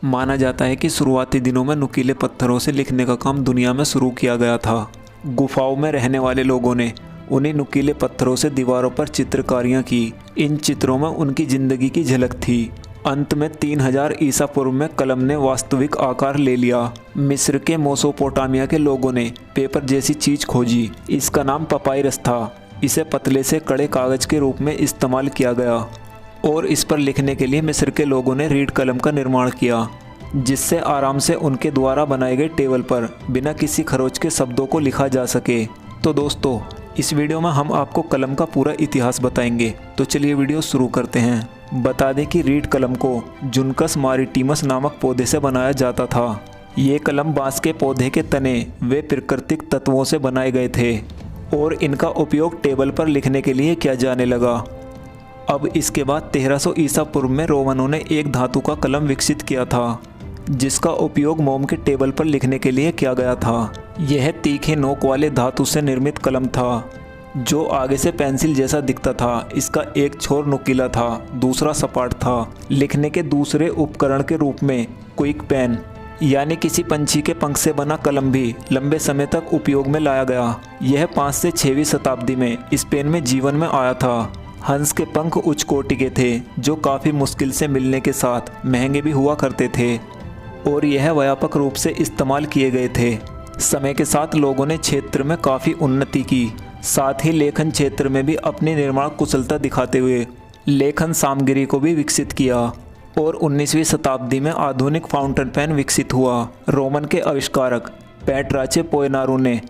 माना जाता है कि शुरुआती दिनों में नुकीले पत्थरों से लिखने का काम दुनिया में शुरू किया गया था। गुफाओं में रहने वाले लोगों ने उन्हीं नुकीले पत्थरों से दीवारों पर चित्रकारियां की। इन चित्रों में उनकी जिंदगी की झलक थी। अंत में 3000 ईसा पूर्व में कलम ने वास्तविक आकार ले लिया। मिस्र के मेसोपोटामिया के लोगों ने पेपर जैसी चीज खोजी। इसका नाम पपायरस था। इसे पतले से कड़े कागज के रूप में इस्तेमाल किया गया और इस पर लिखने के लिए मिस्र के लोगों ने रीड कलम का निर्माण किया, जिससे आराम से उनके द्वारा बनाए गए टेबल पर बिना किसी खरोच के शब्दों को लिखा जा सके। तो दोस्तों, इस वीडियो में हम आपको कलम का पूरा इतिहास बताएंगे। तो चलिए वीडियो शुरू करते हैं। बता दें कि रीड कलम को जुनकस मारिटिमस नामक पौधे से बनाया जाता था। ये कलम बांस के पौधे के तने वे प्राकृतिक तत्वों से बनाए गए थे और इनका उपयोग टेबल पर लिखने के लिए किया जाने लगा। अब इसके बाद 1300 ईसा पूर्व में रोमनों ने एक धातु का कलम विकसित किया था, जिसका उपयोग मोम के टेबल पर लिखने के लिए किया गया था। यह तीखे नोक वाले धातु से निर्मित कलम था, जो आगे से पेंसिल जैसा दिखता था। इसका एक छोर नुकीला था, दूसरा सपाट था। लिखने के दूसरे उपकरण के रूप में क्विक पेन यानी किसी पंछी के पंख से बना कलम भी लंबे समय तक उपयोग में लाया गया। यह 5 से 6वीं शताब्दी में स्पेन में जीवन में आया था। हंस के पंख उच्च कोटि के थे, जो काफ़ी मुश्किल से मिलने के साथ महंगे भी हुआ करते थे और यह व्यापक रूप से इस्तेमाल किए गए थे। समय के साथ लोगों ने क्षेत्र में काफ़ी उन्नति की, साथ ही लेखन क्षेत्र में भी अपनी निर्माण कुशलता दिखाते हुए लेखन सामग्री को भी विकसित किया और 19वीं शताब्दी में आधुनिक फाउंटेन पेन विकसित हुआ। रोमन के आविष्कारक पेट्राचे पोएनारू ने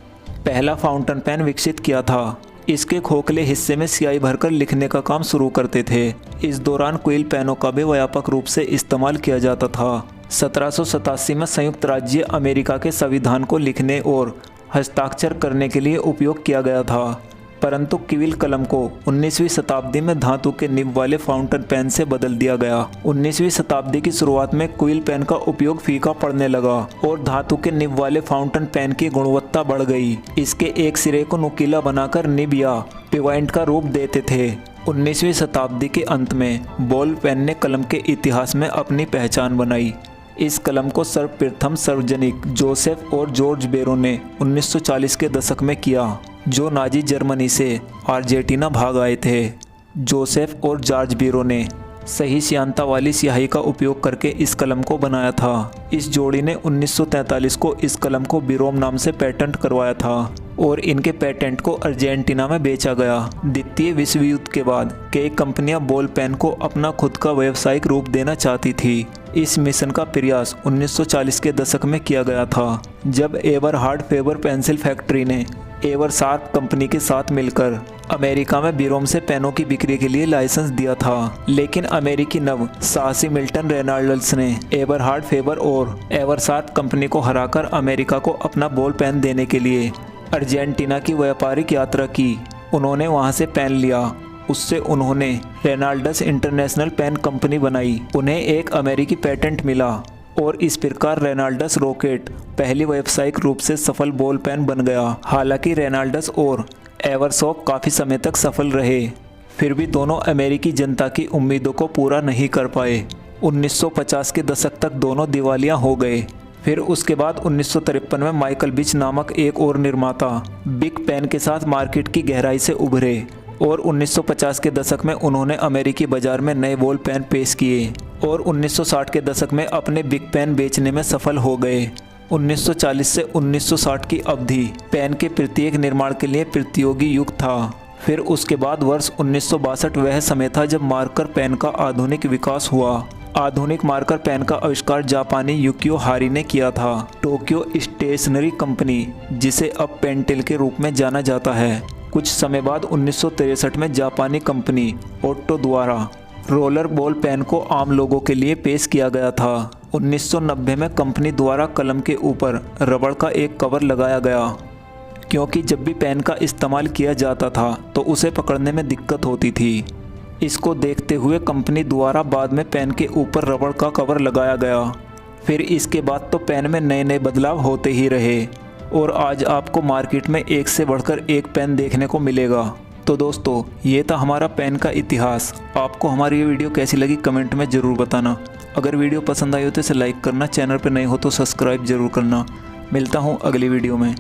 पहला फाउंटेन पेन विकसित किया था। इसके खोखले हिस्से में स्याही भरकर लिखने का काम शुरू करते थे। इस दौरान क्विल पेनों का भी व्यापक रूप से इस्तेमाल किया जाता था। 1787 में संयुक्त राज्य अमेरिका के संविधान को लिखने और हस्ताक्षर करने के लिए उपयोग किया गया था, परंतु क्विल कलम को 19वीं शताब्दी में धातु के निब वाले फाउंटेन पेन से बदल दिया गया। 19वीं शताब्दी की शुरुआत में क्विल पेन का उपयोग फीका पड़ने लगा और धातु के निब वाले फाउंटेन पेन की गुणवत्ता बढ़ गई। इसके एक सिरे को नुकीला बनाकर निब या पिवाइंट का रूप देते थे। 19वीं शताब्दी के अंत में बॉल पेन ने कलम के इतिहास में अपनी पहचान बनाई। इस कलम को सर्वप्रथम सार्वजनिक जोसेफ और जॉर्ज बेरो ने 1940 के दशक में किया, जो नाजी जर्मनी से अर्जेंटीना भाग आए थे। जोसेफ और जॉर्ज बेरो ने सही श्यानता वाली स्याही का उपयोग करके इस कलम को बनाया था। इस जोड़ी ने 1943 को इस कलम को बिरोम नाम से पेटेंट करवाया था और इनके पेटेंट को अर्जेंटीना में बेचा गया। द्वितीय विश्व युद्ध के बाद कई कंपनियां बॉल पेन को अपना खुद का व्यावसायिक रूप देना चाहती थी। इस मिशन का प्रयास 1940 के दशक में किया गया था, जब एवरहार्ड फेबर पेंसिल फैक्ट्री ने एवरशार्प कंपनी के साथ मिलकर अमेरिका में बिरोम से पेनों की बिक्री के लिए लाइसेंस दिया था। लेकिन अमेरिकी नव साहसी मिल्टन रेनाल्ड्स ने एवरहार्ड फेबर और एवरशार्प कंपनी को हराकर अमेरिका को अपना बॉल पेन देने के लिए अर्जेंटीना की व्यापारिक यात्रा की। उन्होंने वहां से पेन लिया। उससे उन्होंने रेनाल्ड्स इंटरनेशनल पेन कंपनी बनाई। उन्हें एक अमेरिकी पेटेंट मिला और इस प्रकार रेनाल्ड्स रॉकेट पहली व्यावसायिक रूप से सफल बॉल पेन बन गया। हालांकि रेनाल्ड्स और एवरशॉप काफ़ी समय तक सफल रहे, फिर भी दोनों अमेरिकी जनता की उम्मीदों को पूरा नहीं कर पाए। 1950 के दशक तक दोनों दिवालिया हो गए। फिर उसके बाद 1953 में माइकल बिच नामक एक और निर्माता बिग पेन के साथ मार्केट की गहराई से उभरे और 1950 के दशक में उन्होंने अमेरिकी बाजार में नए बॉल पेन पेश किए और 1960 के दशक में अपने बिग पेन बेचने में सफल हो गए। 1940 से 1960 की अवधि पेन के प्रत्येक निर्माण के लिए प्रतियोगी युग था। फिर उसके बाद वर्ष 1962 वह समय था जब मार्कर पेन का आधुनिक विकास हुआ। आधुनिक मार्कर पेन का आविष्कार जापानी युकियो हारी ने किया था। टोक्यो स्टेशनरी कंपनी, जिसे अब पेंटेल के रूप में जाना जाता है, कुछ समय बाद 1963 में जापानी कंपनी ओट्टो द्वारा रोलर बॉल पेन को आम लोगों के लिए पेश किया गया था। 1990 में कंपनी द्वारा कलम के ऊपर रबड़ का एक कवर लगाया गया, क्योंकि जब भी पेन का इस्तेमाल किया जाता था तो उसे पकड़ने में दिक्कत होती थी। इसको देखते हुए कंपनी द्वारा बाद में पेन के ऊपर रबड़ का कवर लगाया गया। फिर इसके बाद तो पेन में नए नए बदलाव होते ही रहे और आज आपको मार्केट में एक से बढ़कर एक पेन देखने को मिलेगा। तो दोस्तों, ये था हमारा पेन का इतिहास। आपको हमारी ये वीडियो कैसी लगी कमेंट में ज़रूर बताना। अगर वीडियो पसंद आई हो तो इसे लाइक करना, चैनल पर नए हो तो सब्सक्राइब जरूर करना। मिलता हूँ अगली वीडियो में।